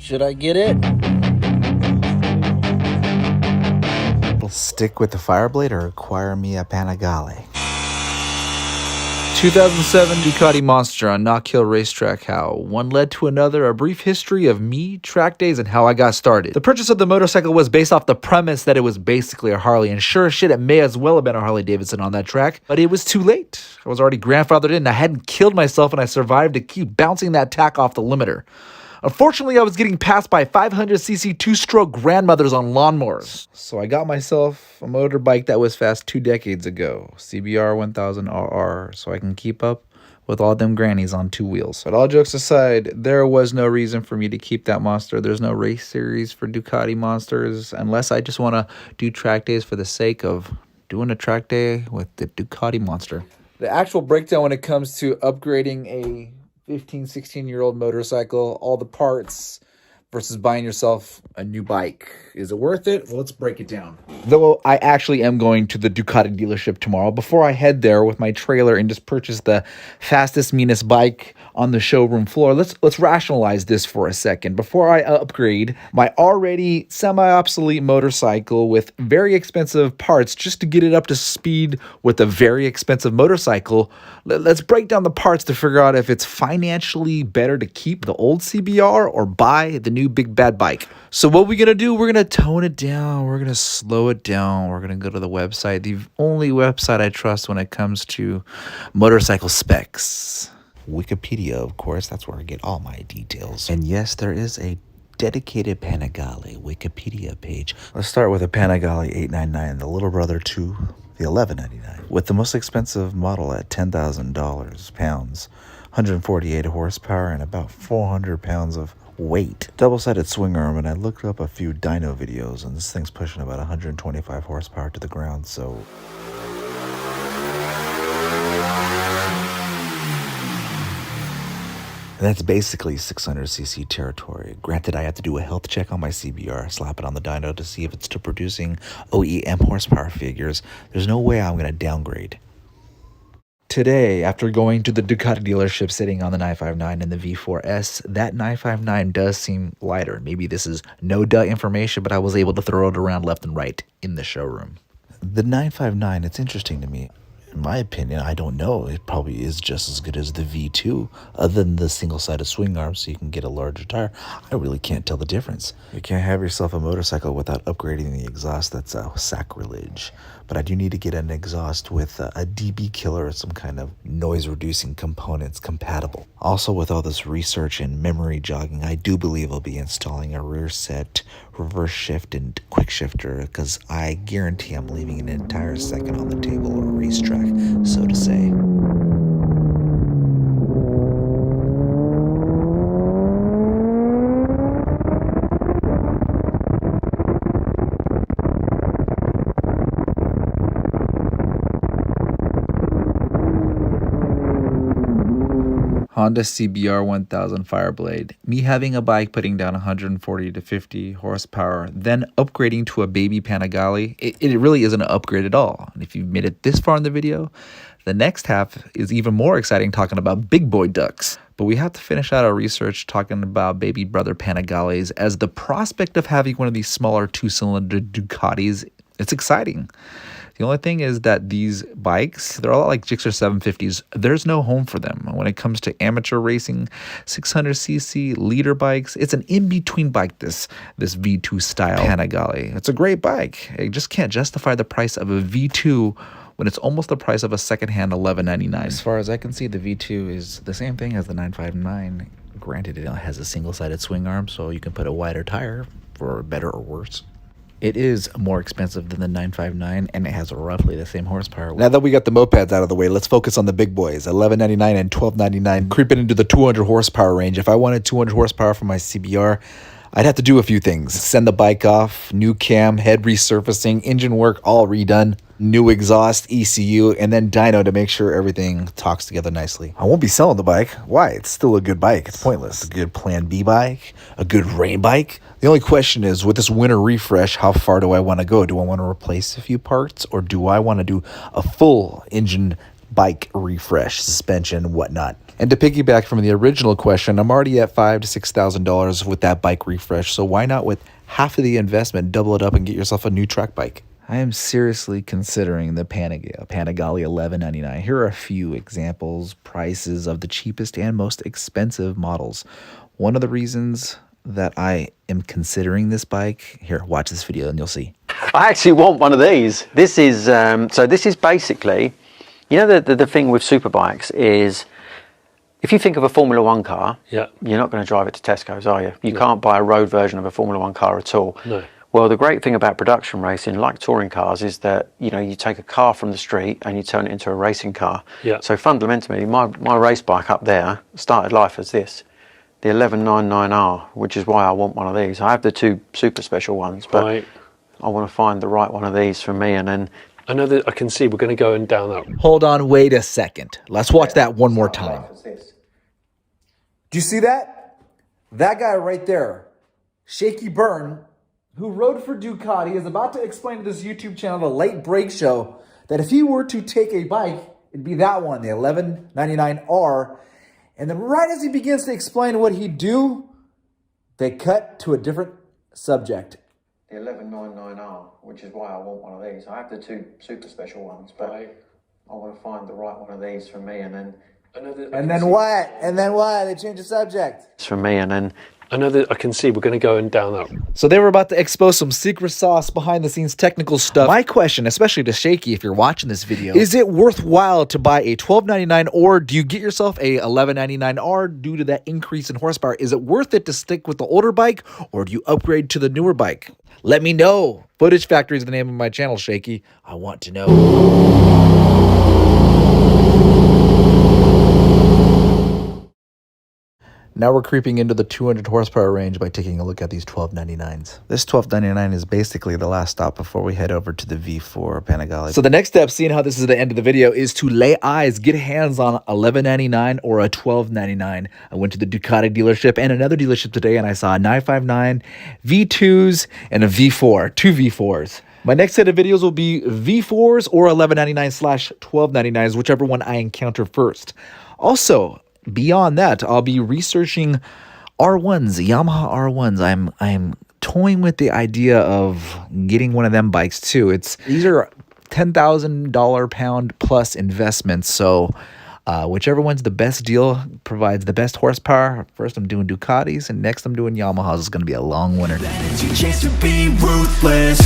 Should I get it? Stick with the Fireblade or acquire me a Panigale. 2007 Ducati Monster on Knock Hill Racetrack. How one led to another, a brief history of me, track days, and how I got started. The purchase of the motorcycle was based off the premise that it was basically a Harley, and sure as shit, it may as well have been a Harley Davidson on that track, but it was too late. I was already grandfathered in, I hadn't killed myself, and I survived to keep bouncing that tack off the limiter. Unfortunately, I was getting passed by 500cc two-stroke grandmothers on lawnmowers. So I got myself a motorbike that was fast 2 decades ago, CBR 1000RR, so I can keep up with all them grannies on 2 wheels. But all jokes aside, there was no reason for me to keep that monster. There's no race series for Ducati Monsters, unless I just want to do track days for the sake of doing a track day with the Ducati Monster. The actual breakdown when it comes to upgrading a 15, 16-year-old motorcycle, all the parts, versus buying yourself a new bike. Is it worth it? Well, let's break it down. Though I actually am going to the Ducati dealership tomorrow, before I head there with my trailer and just purchase the fastest, meanest bike on the showroom floor, let's rationalize this for a second. Before I upgrade my already semi-obsolete motorcycle with very expensive parts just to get it up to speed with a very expensive motorcycle, let's break down the parts to figure out if it's financially better to keep the old CBR or buy the new big bad bike. So what we're going to do, we're going to tone it down. We're going to slow it down. We're going to go to the website, the only website I trust when it comes to motorcycle specs. Wikipedia, of course, that's where I get all my details. And yes, there is a dedicated Panigale Wikipedia page. Let's start with a Panigale 899, the little brother to the 1199, with the most expensive model at $10,000 pounds, 148 horsepower, and about 400 pounds of weight. Double-sided swing arm, and I looked up a few dyno videos, and this thing's pushing about 125 horsepower to the ground, so that's basically 600cc territory. Granted, I have to do a health check on my CBR, slap it on the dyno to see if it's still producing OEM horsepower figures. There's no way I'm going to downgrade. Today, after going to the Ducati dealership sitting on the 959 and the V4S, that 959 does seem lighter. Maybe this is no-duh information, but I was able to throw it around left and right in the showroom. The 959, it's interesting to me. In my opinion, I don't know. It probably is just as good as the V2, other than the single-sided swing arm so you can get a larger tire. I really can't tell the difference. You can't have yourself a motorcycle without upgrading the exhaust. That's a sacrilege. But I do need to get an exhaust with a dB killer or some kind of noise-reducing components compatible. Also, with all this research and memory jogging, I do believe I'll be installing a rear set, reverse shift, and quick shifter, because I guarantee I'm leaving an entire second on the table or racetrack, so to say. Honda CBR 1000 Fireblade. Me having a bike putting down 140 to 50 horsepower, then upgrading to a baby Panigale, it really isn't an upgrade at all. And if you've made it this far in the video, the next half is even more exciting, talking about big boy ducks. But we have to finish out our research talking about baby brother Panigales, as the prospect of having one of these smaller 2-cylinder Ducatis, it's exciting. The only thing is that these bikes, they're all like Gixxer 750s. There's no home for them. When it comes to amateur racing, 600cc leader bikes, it's an in-between bike, this V2 style Panigale. It's a great bike. It just can't justify the price of a V2 when it's almost the price of a secondhand $11.99. As far as I can see, the V2 is the same thing as the 959. Granted, it has a single-sided swing arm, so you can put a wider tire for better or worse. It is more expensive than the 959, and it has roughly the same horsepower. Now that we got the mopeds out of the way, let's focus on the big boys. $11.99 and $12.99, creeping into the 200 horsepower range. If I wanted 200 horsepower for my CBR, I'd have to do a few things. Send the bike off, new cam, head resurfacing, engine work all redone, new exhaust, ECU, and then dyno to make sure everything talks together nicely. I won't be selling the bike. Why? It's still a good bike. It's pointless. A good Plan B bike, a good rain bike. The only question is, with this winter refresh, how far do I want to go? Do I want to replace a few parts, or do I want to do a full engine bike refresh, suspension, whatnot. And to piggyback from the original question, I'm already at $5,000 to $6,000 with that bike refresh. So why not with half of the investment, double it up and get yourself a new track bike? I am seriously considering the Panigale $11.99. Here are a few examples, prices of the cheapest and most expensive models. One of the reasons that I am considering this bike, here, watch this video and you'll see. I actually want one of these. This is so this is basically, you know, the thing with superbikes is, if you think of a Formula One car, yeah, you're not going to drive it to Tesco's, are you? You can't buy a road version of a Formula One car at all. No. Well, the great thing about production racing, like touring cars, is that, you know, you take a car from the street and you turn it into a racing car. Yeah. So fundamentally, my race bike up there started life as this, the 1199R, which is why I want one of these. I have the two super special ones, but Right. I want to find the right one of these for me, and then I know that I can see we're going to go and down that. Hold on, wait a second. Let's watch that one more time. Do you see that? That guy right there, Shaky Byrne, who rode for Ducati, is about to explain to this YouTube channel, The Late Break Show, that if he were to take a bike, it'd be that one, the 1199R. And then right as he begins to explain what he'd do, they cut to a different subject. the 1199R, which is why I want one of these. I have the two super special ones, but Right. I want to find the right one of these for me, and then I know that And then what? And then what? They changed the subject. it's for me, and then I know that I can see we're going to go and down that. So they were about to expose some secret sauce behind the scenes technical stuff. My question, especially to Shaky, if you're watching this video, is it worthwhile to buy a $12.99, or do you get yourself a $11.99R due to that increase in horsepower? Is it worth it to stick with the older bike, or do you upgrade to the newer bike? Let me know. Footage Factory is the name of my channel, Shaky. I want to know. Now we're creeping into the 200 horsepower range by taking a look at these 1299s. This 1299 is basically the last stop before we head over to the V4 Panigale. So the next step, seeing how this is the end of the video, is to lay eyes, get hands on 1199 or a 1299. I went to the Ducati dealership and another dealership today, and I saw a 959, V2s, and a V4, two V4s. My next set of videos will be V4s or 1199/1299s, whichever one I encounter first. Also, beyond that, I'll be researching R1s, Yamaha R1s. I'm toying with the idea of getting one of them bikes too. These are $10,000 pound plus investments. So whichever one's the best deal, provides the best horsepower. First I'm doing Ducatis, and next I'm doing Yamahas. It's going to be a long winter. It's your chance to be ruthless.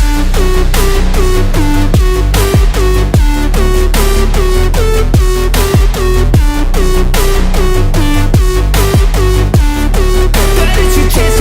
But it's your chance